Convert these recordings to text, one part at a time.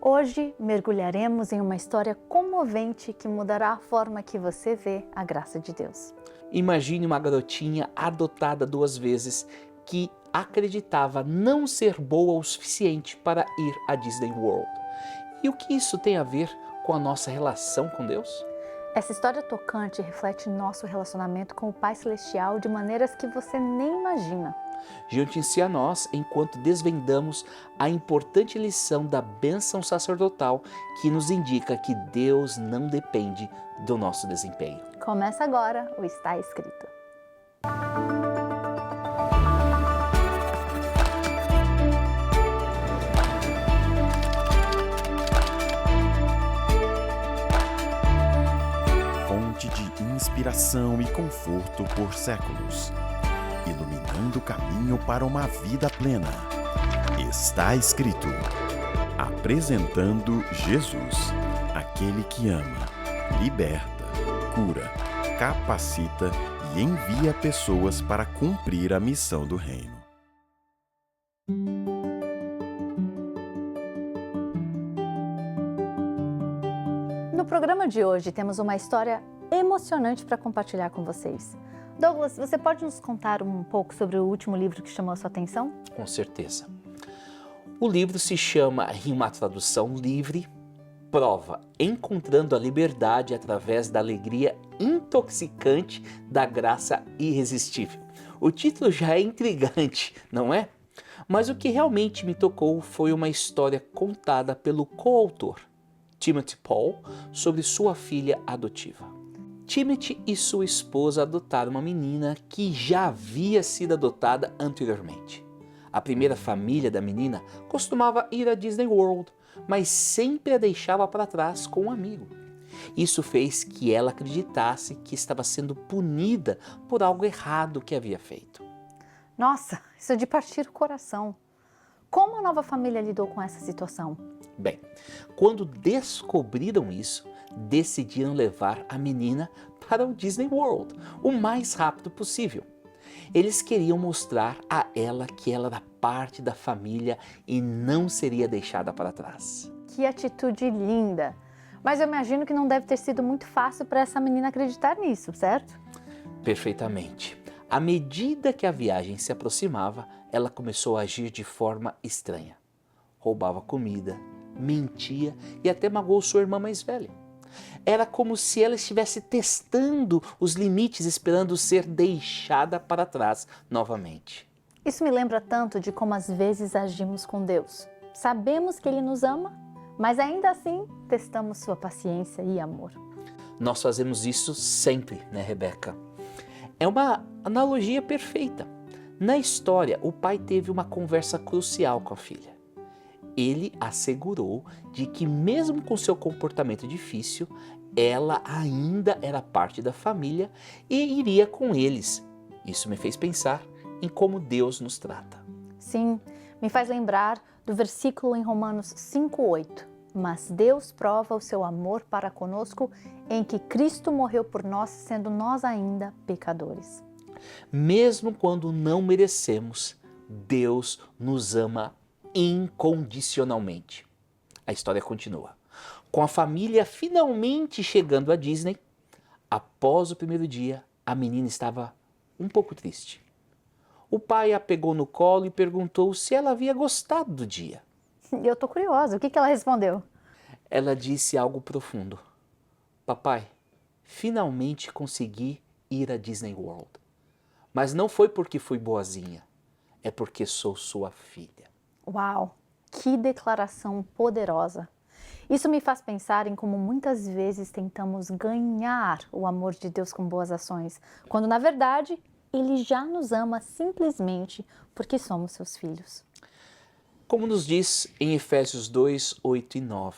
Hoje mergulharemos em uma história comovente que mudará a forma que você vê a graça de Deus. Imagine uma garotinha adotada 2 vezes que acreditava não ser boa o suficiente para ir à Disney World. E o que isso tem a ver com a nossa relação com Deus? Essa história tocante reflete nosso relacionamento com o Pai Celestial de maneiras que você nem imagina. Junte-se a nós enquanto desvendamos a importante lição da bênção sacerdotal que nos indica que Deus não depende do nosso desempenho. Começa agora o Está Escrito. Fonte de inspiração e conforto por séculos, iluminando o caminho para uma vida plena. Está escrito. Apresentando Jesus, aquele que ama, liberta, cura, capacita e envia pessoas para cumprir a missão do reino. No programa de hoje temos uma história emocionante para compartilhar com vocês. Douglas, você pode nos contar um pouco sobre o último livro que chamou a sua atenção? Com certeza. O livro se chama, em uma tradução livre, Prova, encontrando a liberdade através da alegria intoxicante da graça irresistível. O título já é intrigante, não é? Mas o que realmente me tocou foi uma história contada pelo coautor, Timothy Paul, sobre sua filha adotiva. Timothy e sua esposa adotaram uma menina que já havia sido adotada anteriormente. A primeira família da menina costumava ir à Disney World, mas sempre a deixava para trás com um amigo. Isso fez que ela acreditasse que estava sendo punida por algo errado que havia feito. Nossa, isso é de partir o coração. Como a nova família lidou com essa situação? Bem, quando descobriram isso, decidiram levar a menina para o Disney World o mais rápido possível. Eles queriam mostrar a ela que ela era parte da família e não seria deixada para trás. Que atitude linda! Mas eu imagino que não deve ter sido muito fácil para essa menina acreditar nisso, certo? Perfeitamente. À medida que a viagem se aproximava, ela começou a agir de forma estranha. Roubava comida, mentia e até magoou sua irmã mais velha. Era como se ela estivesse testando os limites, esperando ser deixada para trás novamente. Isso me lembra tanto de como às vezes agimos com Deus. Sabemos que Ele nos ama, mas ainda assim testamos sua paciência e amor. Nós fazemos isso sempre, né, Rebeca? É uma analogia perfeita. Na história, o pai teve uma conversa crucial com a filha. Ele assegurou de que mesmo com seu comportamento difícil, ela ainda era parte da família e iria com eles. Isso me fez pensar em como Deus nos trata. Sim, me faz lembrar do versículo em Romanos 5:8. Mas Deus prova o seu amor para conosco em que Cristo morreu por nós, sendo nós ainda pecadores. Mesmo quando não merecemos, Deus nos ama incondicionalmente. A história continua. Com a família finalmente chegando à Disney, após o primeiro dia, a menina estava um pouco triste. O pai a pegou no colo e perguntou se ela havia gostado do dia. Eu tô curiosa, o que ela respondeu? Ela disse algo profundo. Papai, finalmente consegui ir à Disney World. Mas não foi porque fui boazinha, é porque sou sua filha. Uau, que declaração poderosa! Isso me faz pensar em como muitas vezes tentamos ganhar o amor de Deus com boas ações, quando na verdade Ele já nos ama simplesmente porque somos seus filhos. Como nos diz em Efésios 2, 8 e 9,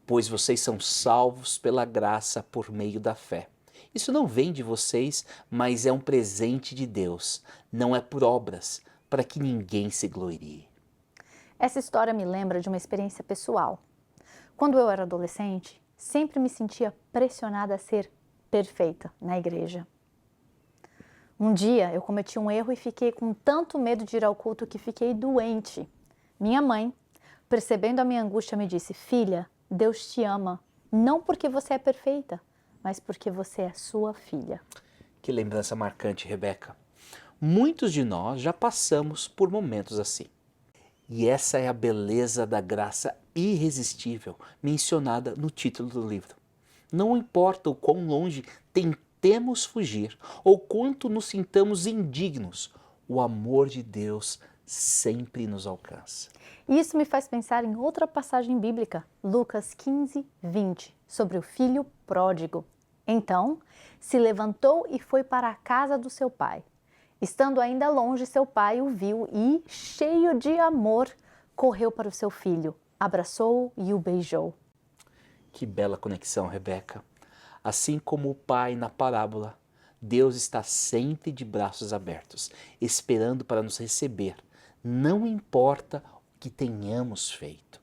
pois vocês são salvos pela graça por meio da fé. Isso não vem de vocês, mas é um presente de Deus, não é por obras, para que ninguém se glorie. Essa história me lembra de uma experiência pessoal. Quando eu era adolescente, sempre me sentia pressionada a ser perfeita na igreja. Um dia eu cometi um erro e fiquei com tanto medo de ir ao culto que fiquei doente. Minha mãe, percebendo a minha angústia, me disse: Filha, Deus te ama, não porque você é perfeita, mas porque você é sua filha. Que lembrança marcante, Rebeca. Muitos de nós já passamos por momentos assim. E essa é a beleza da graça irresistível mencionada no título do livro. Não importa o quão longe tentemos fugir ou quanto nos sintamos indignos, o amor de Deus sempre nos alcança. E isso me faz pensar em outra passagem bíblica, Lucas 15, 20, sobre o filho pródigo. Então, se levantou e foi para a casa do seu pai. Estando ainda longe, seu pai o viu e, cheio de amor, correu para o seu filho, abraçou-o e o beijou. Que bela conexão, Rebeca. Assim como o pai na parábola, Deus está sempre de braços abertos, esperando para nos receber, não importa o que tenhamos feito.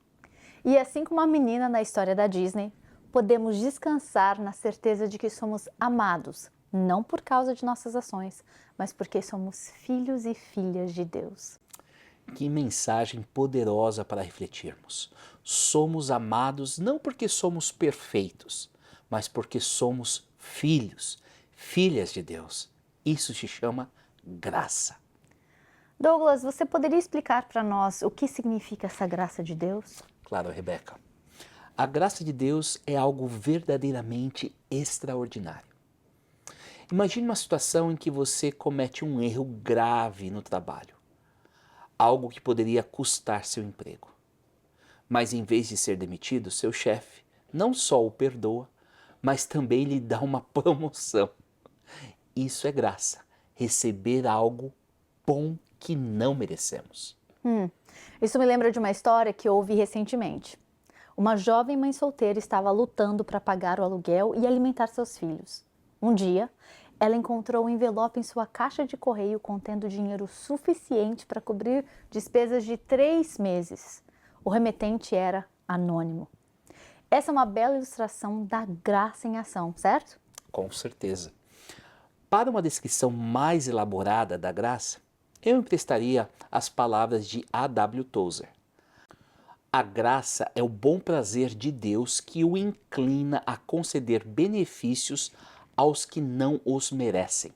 E assim como a menina na história da Disney, podemos descansar na certeza de que somos amados, não por causa de nossas ações, mas porque somos filhos e filhas de Deus. Que mensagem poderosa para refletirmos. Somos amados não porque somos perfeitos, mas porque somos filhos, filhas de Deus. Isso se chama graça. Douglas, você poderia explicar para nós o que significa essa graça de Deus? Claro, Rebeca. A graça de Deus é algo verdadeiramente extraordinário. Imagine uma situação em que você comete um erro grave no trabalho, algo que poderia custar seu emprego. Mas em vez de ser demitido, seu chefe não só o perdoa, mas também lhe dá uma promoção. Isso é graça, receber algo bom que não merecemos. Isso me lembra de uma história que ouvi recentemente. Uma jovem mãe solteira estava lutando para pagar o aluguel e alimentar seus filhos. Um dia, ela encontrou um envelope em sua caixa de correio contendo dinheiro suficiente para cobrir despesas de 3 meses. O remetente era anônimo. Essa é uma bela ilustração da graça em ação, certo? Com certeza. Para uma descrição mais elaborada da graça, eu emprestaria as palavras de A.W. Tozer. A graça é o bom prazer de Deus que o inclina a conceder benefícios aos que não os merecem.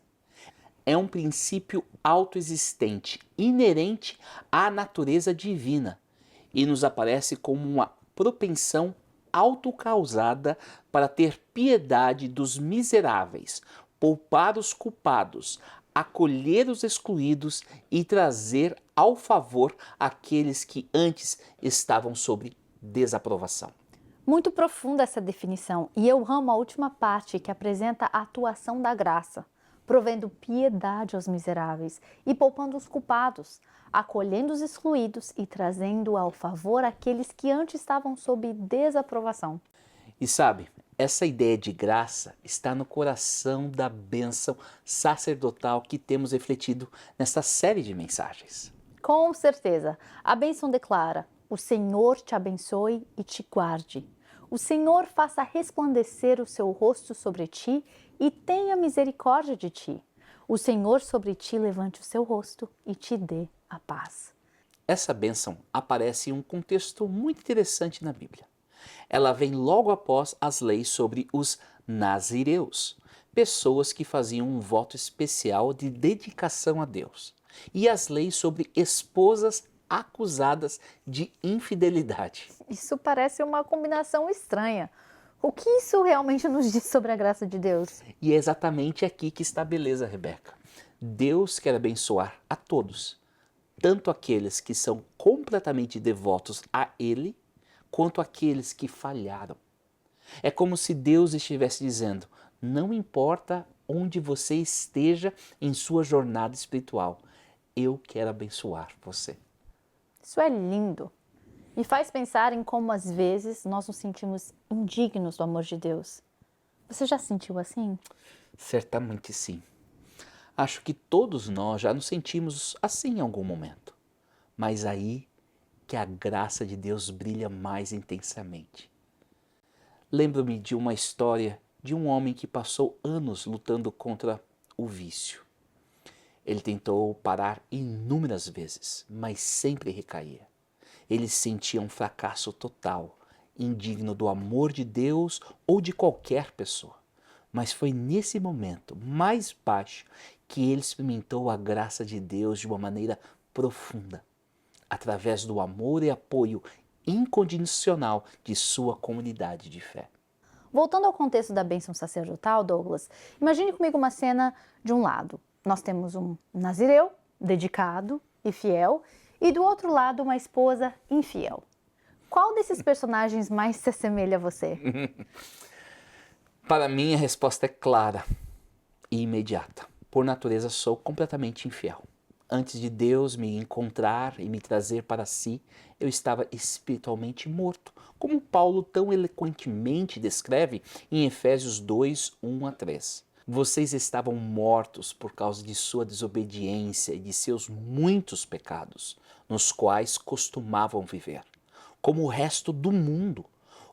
É um princípio autoexistente, inerente à natureza divina, e nos aparece como uma propensão autocausada para ter piedade dos miseráveis, poupar os culpados, acolher os excluídos e trazer ao favor aqueles que antes estavam sob desaprovação. Muito profunda essa definição, e eu amo a última parte que apresenta a atuação da graça, provendo piedade aos miseráveis e poupando os culpados, acolhendo os excluídos e trazendo ao favor aqueles que antes estavam sob desaprovação. E sabe, essa ideia de graça está no coração da bênção sacerdotal que temos refletido nesta série de mensagens. Com certeza, a bênção declara: o Senhor te abençoe e te guarde. O Senhor faça resplandecer o seu rosto sobre ti e tenha misericórdia de ti. O Senhor sobre ti levante o seu rosto e te dê a paz. Essa bênção aparece em um contexto muito interessante na Bíblia. Ela vem logo após as leis sobre os nazireus, pessoas que faziam um voto especial de dedicação a Deus, e as leis sobre esposas acusadas de infidelidade. Isso parece uma combinação estranha. O que isso realmente nos diz sobre a graça de Deus? E é exatamente aqui que está a beleza, Rebeca. Deus quer abençoar a todos, tanto aqueles que são completamente devotos a Ele, quanto aqueles que falharam. É como se Deus estivesse dizendo: não importa onde você esteja em sua jornada espiritual, eu quero abençoar você. Isso é lindo. Me faz pensar em como às vezes nós nos sentimos indignos do amor de Deus. Você já se sentiu assim? Certamente sim. Acho que todos nós já nos sentimos assim em algum momento. Mas aí que a graça de Deus brilha mais intensamente. Lembro-me de uma história de um homem que passou anos lutando contra o vício. Ele tentou parar inúmeras vezes, mas sempre recaía. ele se sentia um fracasso total, indigno do amor de Deus ou de qualquer pessoa. Mas foi nesse momento mais baixo que ele experimentou a graça de Deus de uma maneira profunda, através do amor e apoio incondicional de sua comunidade de fé. Voltando ao contexto da bênção sacerdotal, Douglas, imagine comigo uma cena de um lado. Nós temos um nazireu, dedicado e fiel, e do outro lado uma esposa infiel. Qual desses personagens mais se assemelha a você? Para mim, a resposta é clara e imediata. Por natureza, sou completamente infiel. Antes de Deus me encontrar e me trazer para si, eu estava espiritualmente morto, como Paulo tão eloquentemente descreve em Efésios 2, 1 a 3. Vocês estavam mortos por causa de sua desobediência e de seus muitos pecados, nos quais costumavam viver, como o resto do mundo,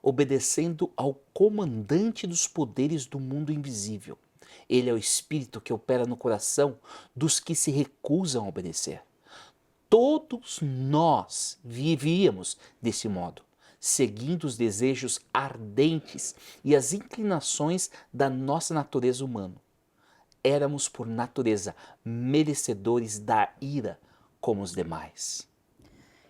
obedecendo ao comandante dos poderes do mundo invisível. Ele é o Espírito que opera no coração dos que se recusam a obedecer. Todos nós vivíamos desse modo, seguindo os desejos ardentes e as inclinações da nossa natureza humana. Éramos, por natureza, merecedores da ira como os demais.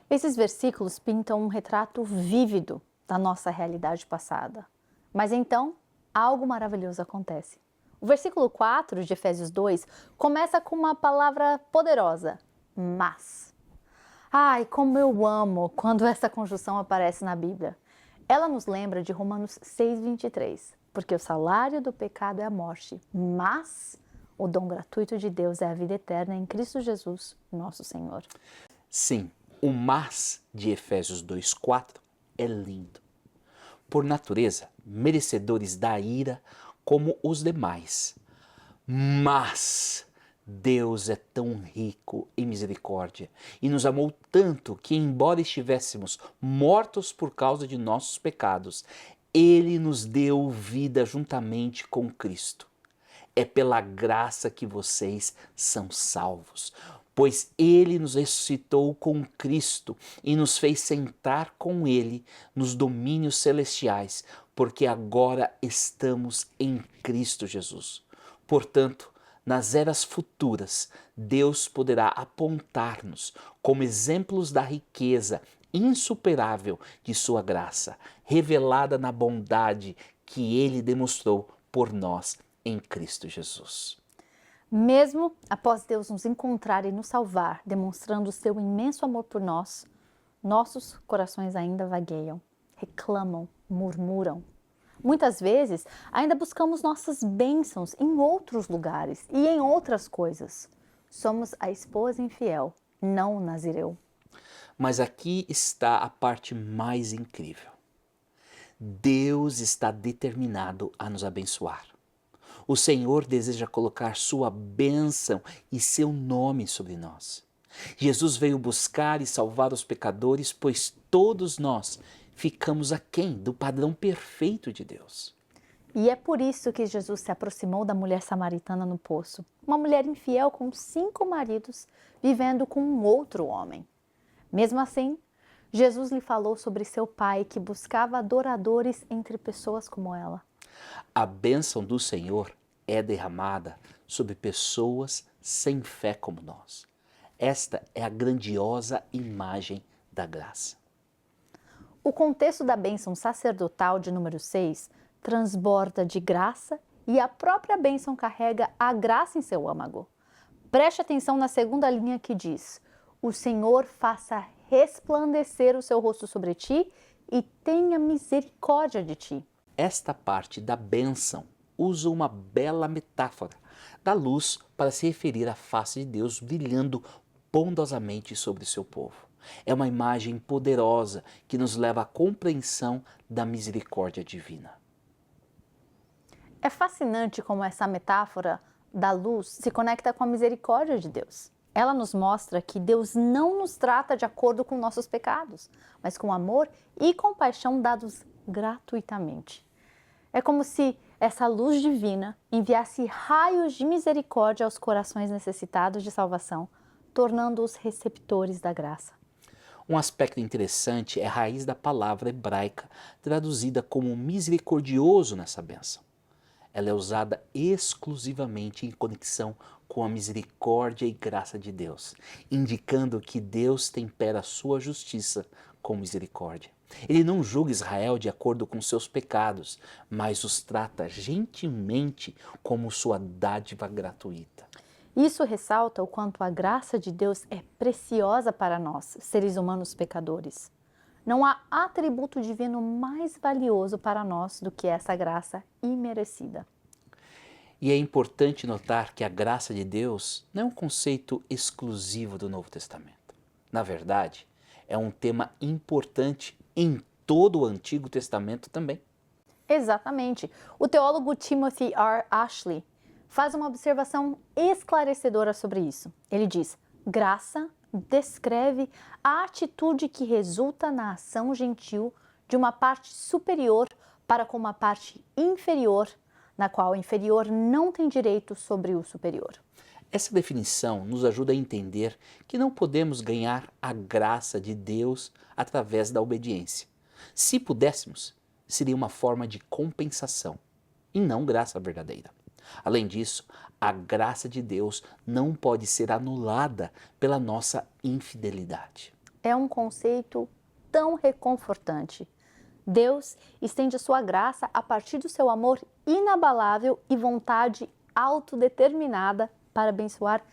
Esses versículos pintam um retrato vívido da nossa realidade passada. Mas então, algo maravilhoso acontece. O versículo 4 de Efésios 2 começa com uma palavra poderosa, mas. Ai, como eu amo quando essa conjunção aparece na Bíblia. Ela nos lembra de Romanos 6:23, porque o salário do pecado é a morte, mas o dom gratuito de Deus é a vida eterna em Cristo Jesus, nosso Senhor. Sim, o mas de Efésios 2:4 é lindo. Por natureza, merecedores da ira como os demais. Mas Deus é tão rico em misericórdia e nos amou tanto que, embora estivéssemos mortos por causa de nossos pecados, Ele nos deu vida juntamente com Cristo. É pela graça que vocês são salvos, pois Ele nos ressuscitou com Cristo e nos fez sentar com Ele nos domínios celestiais, porque agora estamos em Cristo Jesus. Portanto, nas eras futuras, Deus poderá apontar-nos como exemplos da riqueza insuperável de sua graça, revelada na bondade que Ele demonstrou por nós em Cristo Jesus. Mesmo após Deus nos encontrar e nos salvar, demonstrando o seu imenso amor por nós, nossos corações ainda vagueiam, reclamam, murmuram. Muitas vezes, ainda buscamos nossas bênçãos em outros lugares e em outras coisas. Somos a esposa infiel, não o nazireu. Mas aqui está a parte mais incrível. Deus está determinado a nos abençoar. O Senhor deseja colocar sua bênção e seu nome sobre nós. Jesus veio buscar e salvar os pecadores, pois todos nós ficamos aquém do padrão perfeito de Deus. E é por isso que Jesus se aproximou da mulher samaritana no poço, uma mulher infiel com 5 maridos, vivendo com um outro homem. Mesmo assim, Jesus lhe falou sobre seu pai, que buscava adoradores entre pessoas como ela. A bênção do Senhor é derramada sobre pessoas sem fé como nós. Esta é a grandiosa imagem da graça. O contexto da bênção sacerdotal de número 6 transborda de graça e a própria bênção carrega a graça em seu âmago. Preste atenção na segunda linha que diz: o Senhor faça resplandecer o seu rosto sobre ti e tenha misericórdia de ti. Esta parte da bênção usa uma bela metáfora da luz para se referir à face de Deus brilhando bondosamente sobre o seu povo. É uma imagem poderosa que nos leva à compreensão da misericórdia divina. É fascinante como essa metáfora da luz se conecta com a misericórdia de Deus. Ela nos mostra que Deus não nos trata de acordo com nossos pecados, mas com amor e compaixão dados gratuitamente. É como se essa luz divina enviasse raios de misericórdia aos corações necessitados de salvação, tornando-os receptores da graça. Um aspecto interessante é a raiz da palavra hebraica, traduzida como misericordioso nessa bênção. Ela é usada exclusivamente em conexão com a misericórdia e graça de Deus, indicando que Deus tempera a sua justiça com misericórdia. Ele não julga Israel de acordo com seus pecados, mas os trata gentilmente como sua dádiva gratuita. Isso ressalta o quanto a graça de Deus é preciosa para nós, seres humanos pecadores. Não há atributo divino mais valioso para nós do que essa graça imerecida. E é importante notar que a graça de Deus não é um conceito exclusivo do Novo Testamento. Na verdade, é um tema importante em todo o Antigo Testamento também. Exatamente. O teólogo Timothy R. Ashley faz uma observação esclarecedora sobre isso. Ele diz: graça descreve a atitude que resulta na ação gentil de uma parte superior para com uma parte inferior, na qual o inferior não tem direito sobre o superior. Essa definição nos ajuda a entender que não podemos ganhar a graça de Deus através da obediência. Se pudéssemos, seria uma forma de compensação e não graça verdadeira. Além disso, a graça de Deus não pode ser anulada pela nossa infidelidade. É um conceito tão reconfortante. Deus estende a sua graça a partir do seu amor inabalável e vontade autodeterminada para abençoar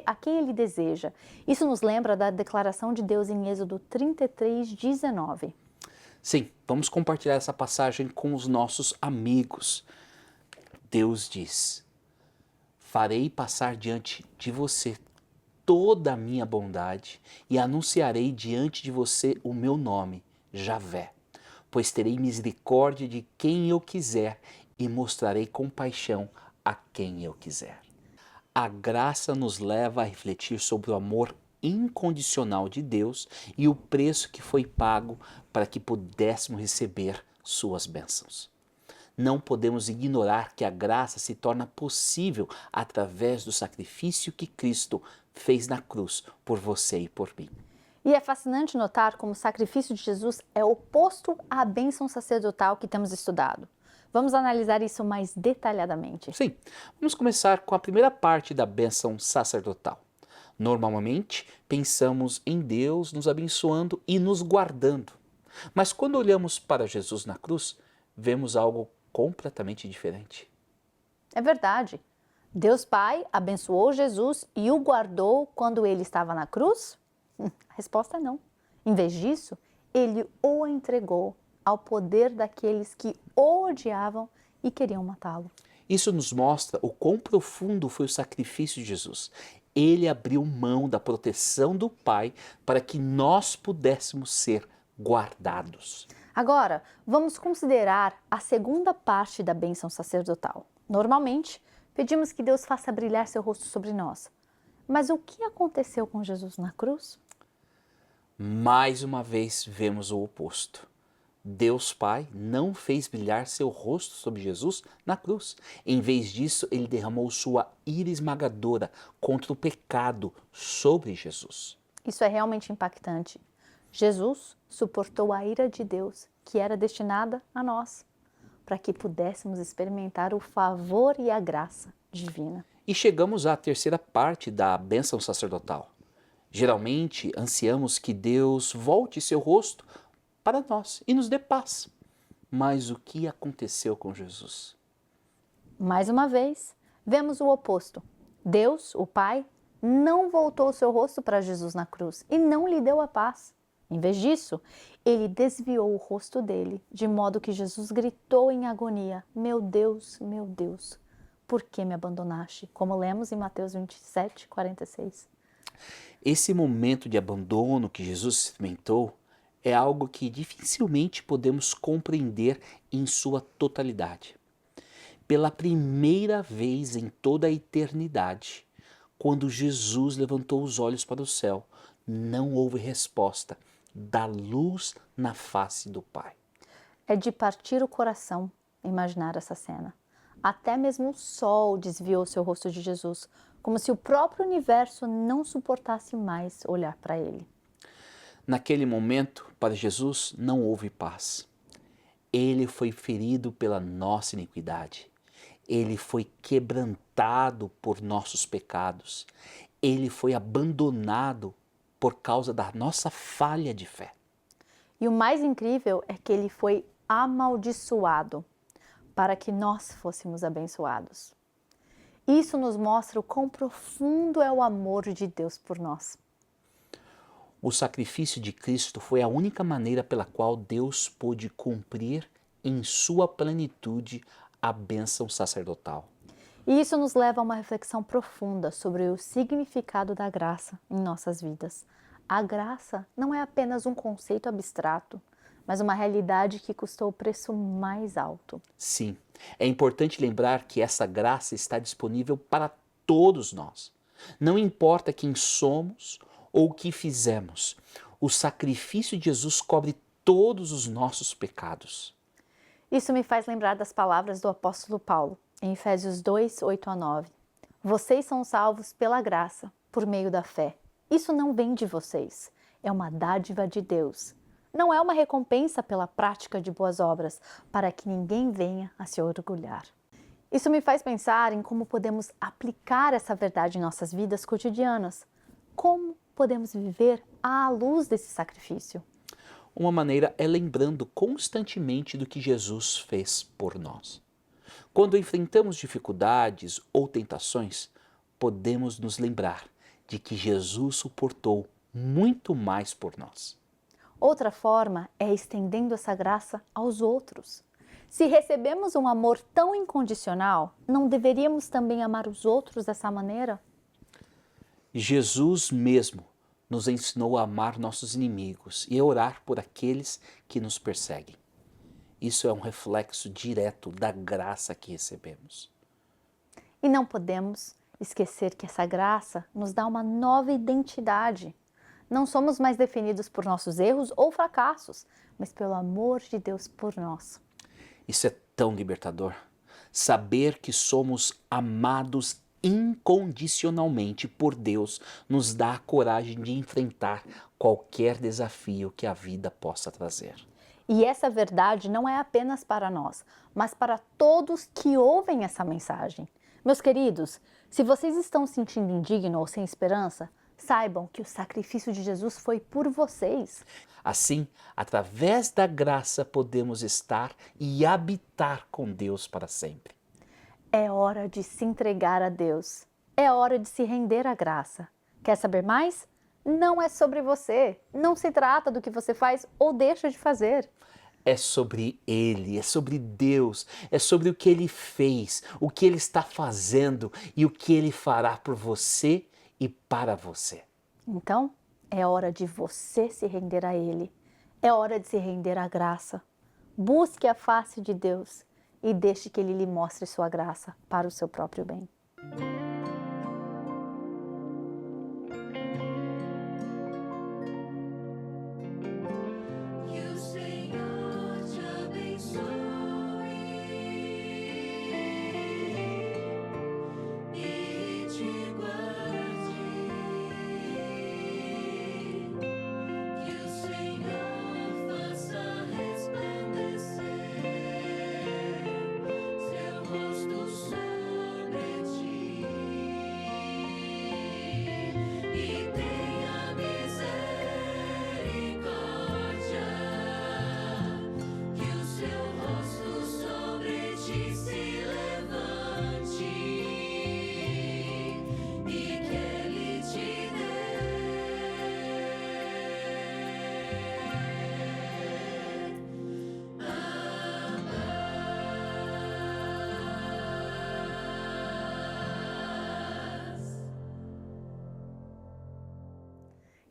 a quem Ele deseja. Isso nos lembra da declaração de Deus em Êxodo 33:19. Sim, vamos compartilhar essa passagem com os nossos amigos. Deus diz: farei passar diante de você toda a minha bondade e anunciarei diante de você o meu nome, Javé, pois terei misericórdia de quem eu quiser e mostrarei compaixão a quem eu quiser. A graça nos leva a refletir sobre o amor incondicional de Deus e o preço que foi pago para que pudéssemos receber suas bênçãos. Não podemos ignorar que a graça se torna possível através do sacrifício que Cristo fez na cruz por você e por mim. E é fascinante notar como o sacrifício de Jesus é oposto à bênção sacerdotal que temos estudado. Vamos analisar isso mais detalhadamente. Sim, vamos começar com a primeira parte da bênção sacerdotal. Normalmente, pensamos em Deus nos abençoando e nos guardando. Mas quando olhamos para Jesus na cruz, vemos algo completamente diferente. É verdade. Deus Pai abençoou Jesus e o guardou quando ele estava na cruz? A resposta é não. Em vez disso, ele o entregou ao poder daqueles que o odiavam e queriam matá-lo. Isso nos mostra o quão profundo foi o sacrifício de Jesus. Ele abriu mão da proteção do Pai para que nós pudéssemos ser guardados. Agora, vamos considerar a segunda parte da bênção sacerdotal. Normalmente, pedimos que Deus faça brilhar seu rosto sobre nós. Mas o que aconteceu com Jesus na cruz? Mais uma vez vemos o oposto. Deus Pai não fez brilhar seu rosto sobre Jesus na cruz. Em vez disso, ele derramou sua ira esmagadora contra o pecado sobre Jesus. Isso é realmente impactante. Jesus suportou a ira de Deus, que era destinada a nós, para que pudéssemos experimentar o favor e a graça divina. E chegamos à terceira parte da bênção sacerdotal. Geralmente, ansiamos que Deus volte seu rosto para nós e nos dê paz. Mas o que aconteceu com Jesus? Mais uma vez, vemos o oposto. Deus, o Pai, não voltou seu rosto para Jesus na cruz e não lhe deu a paz. Em vez disso, ele desviou o rosto dele, de modo que Jesus gritou em agonia: meu Deus, por que me abandonaste? Como lemos em Mateus 27:46. Esse momento de abandono que Jesus experimentou é algo que dificilmente podemos compreender em sua totalidade. Pela primeira vez em toda a eternidade, quando Jesus levantou os olhos para o céu, não houve resposta da luz na face do Pai. É de partir o coração imaginar essa cena. Até mesmo o sol desviou seu rosto de Jesus, como se o próprio universo não suportasse mais olhar para ele. Naquele momento, para Jesus, não houve paz. Ele foi ferido pela nossa iniquidade. Ele foi quebrantado por nossos pecados. Ele foi abandonado por causa da nossa falha de fé. E o mais incrível é que ele foi amaldiçoado para que nós fôssemos abençoados. Isso nos mostra o quão profundo é o amor de Deus por nós. O sacrifício de Cristo foi a única maneira pela qual Deus pôde cumprir em sua plenitude a bênção sacerdotal. E isso nos leva a uma reflexão profunda sobre o significado da graça em nossas vidas. A graça não é apenas um conceito abstrato, mas uma realidade que custou o preço mais alto. Sim, é importante lembrar que essa graça está disponível para todos nós. Não importa quem somos ou o que fizemos, o sacrifício de Jesus cobre todos os nossos pecados. Isso me faz lembrar das palavras do apóstolo Paulo, em Efésios 2, 8-9. Vocês são salvos pela graça, por meio da fé. Isso não vem de vocês, é uma dádiva de Deus. Não é uma recompensa pela prática de boas obras, para que ninguém venha a se orgulhar. Isso me faz pensar em como podemos aplicar essa verdade em nossas vidas cotidianas. Como podemos viver à luz desse sacrifício? Uma maneira é lembrando constantemente do que Jesus fez por nós. Quando enfrentamos dificuldades ou tentações, podemos nos lembrar de que Jesus suportou muito mais por nós. Outra forma é estendendo essa graça aos outros. Se recebemos um amor tão incondicional, não deveríamos também amar os outros dessa maneira? Jesus mesmo nos ensinou a amar nossos inimigos e a orar por aqueles que nos perseguem. Isso é um reflexo direto da graça que recebemos. E não podemos esquecer que essa graça nos dá uma nova identidade. Não somos mais definidos por nossos erros ou fracassos, mas pelo amor de Deus por nós. Isso é tão libertador. Saber que somos amados incondicionalmente por Deus nos dá a coragem de enfrentar qualquer desafio que a vida possa trazer. E essa verdade não é apenas para nós, mas para todos que ouvem essa mensagem. Meus queridos, se vocês estão se sentindo indignos ou sem esperança, saibam que o sacrifício de Jesus foi por vocês. Assim, através da graça, podemos estar e habitar com Deus para sempre. É hora de se entregar a Deus. É hora de se render à graça. Quer saber mais? Não é sobre você. Não se trata do que você faz ou deixa de fazer. É sobre Ele, é sobre Deus, é sobre o que Ele fez, o que Ele está fazendo e o que Ele fará por você e para você. Então, é hora de você se render a Ele. É hora de se render à graça. Busque a face de Deus e deixe que Ele lhe mostre sua graça para o seu próprio bem.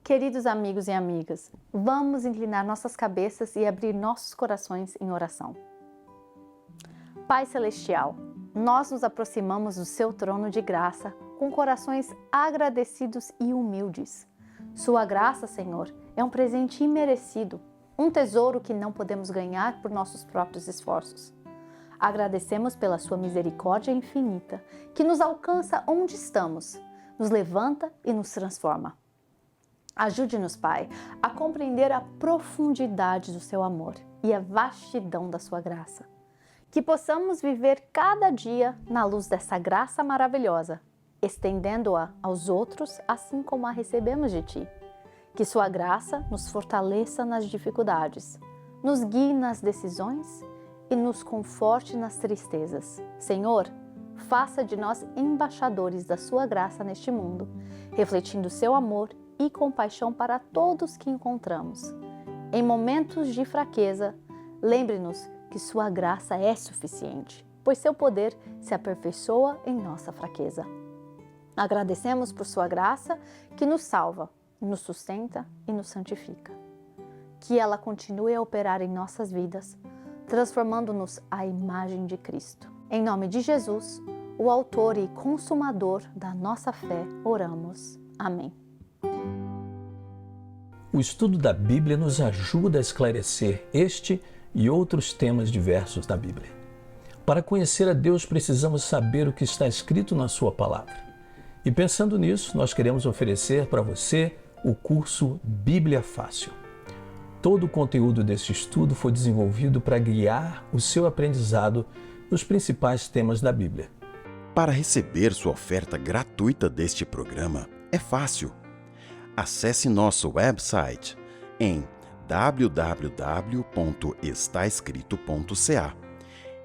Queridos amigos e amigas, vamos inclinar nossas cabeças e abrir nossos corações em oração. Pai Celestial, nós nos aproximamos do seu trono de graça com corações agradecidos e humildes. Sua graça, Senhor, é um presente imerecido, um tesouro que não podemos ganhar por nossos próprios esforços. Agradecemos pela sua misericórdia infinita, que nos alcança onde estamos, nos levanta e nos transforma. Ajude-nos, Pai, a compreender a profundidade do seu amor e a vastidão da sua graça. Que possamos viver cada dia na luz dessa graça maravilhosa, estendendo-a aos outros assim como a recebemos de Ti. Que sua graça nos fortaleça nas dificuldades, nos guie nas decisões e nos conforte nas tristezas. Senhor, faça de nós embaixadores da sua graça neste mundo, refletindo seu amor e compaixão para todos que encontramos. Em momentos de fraqueza, lembre-nos que sua graça é suficiente, pois seu poder se aperfeiçoa em nossa fraqueza. Agradecemos por sua graça que nos salva, nos sustenta e nos santifica. Que ela continue a operar em nossas vidas, transformando-nos à imagem de Cristo. Em nome de Jesus, o autor e consumador da nossa fé, oramos. Amém. O estudo da Bíblia nos ajuda a esclarecer este e outros temas diversos da Bíblia. Para conhecer a Deus, precisamos saber o que está escrito na sua palavra. E pensando nisso, nós queremos oferecer para você o curso Bíblia Fácil. Todo o conteúdo desse estudo foi desenvolvido para guiar o seu aprendizado nos principais temas da Bíblia. Para receber sua oferta gratuita deste programa, é fácil. Acesse nosso website em www.estaescrito.ca.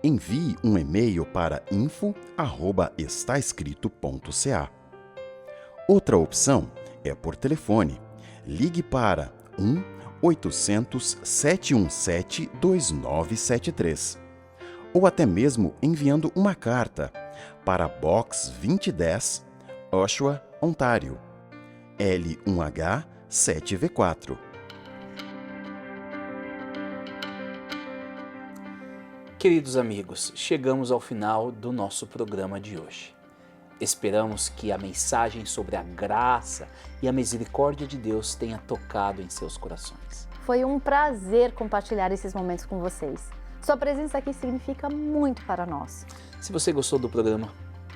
Envie um e-mail para info@estaescrito.ca. Outra opção é por telefone. Ligue para 1-800-717-2973 ou até mesmo enviando uma carta para Box 2010, Oshawa, Ontário, L1H 7V4. Queridos amigos, chegamos ao final do nosso programa de hoje. Esperamos que a mensagem sobre a graça e a misericórdia de Deus tenha tocado em seus corações. Foi um prazer compartilhar esses momentos com vocês. Sua presença aqui significa muito para nós. Se você gostou do programa,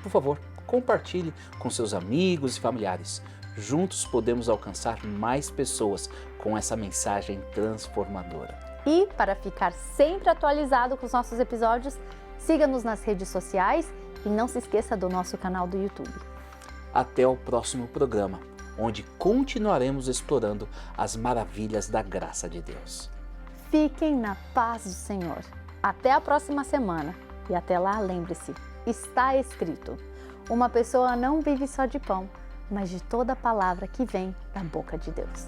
por favor, compartilhe com seus amigos e familiares. Juntos podemos alcançar mais pessoas com essa mensagem transformadora. E para ficar sempre atualizado com os nossos episódios, siga-nos nas redes sociais e não se esqueça do nosso canal do YouTube. Até o próximo programa, onde continuaremos explorando as maravilhas da graça de Deus. Fiquem na paz do Senhor. Até a próxima semana. E até lá, lembre-se, está escrito: uma pessoa não vive só de pão, mas de toda palavra que vem da boca de Deus.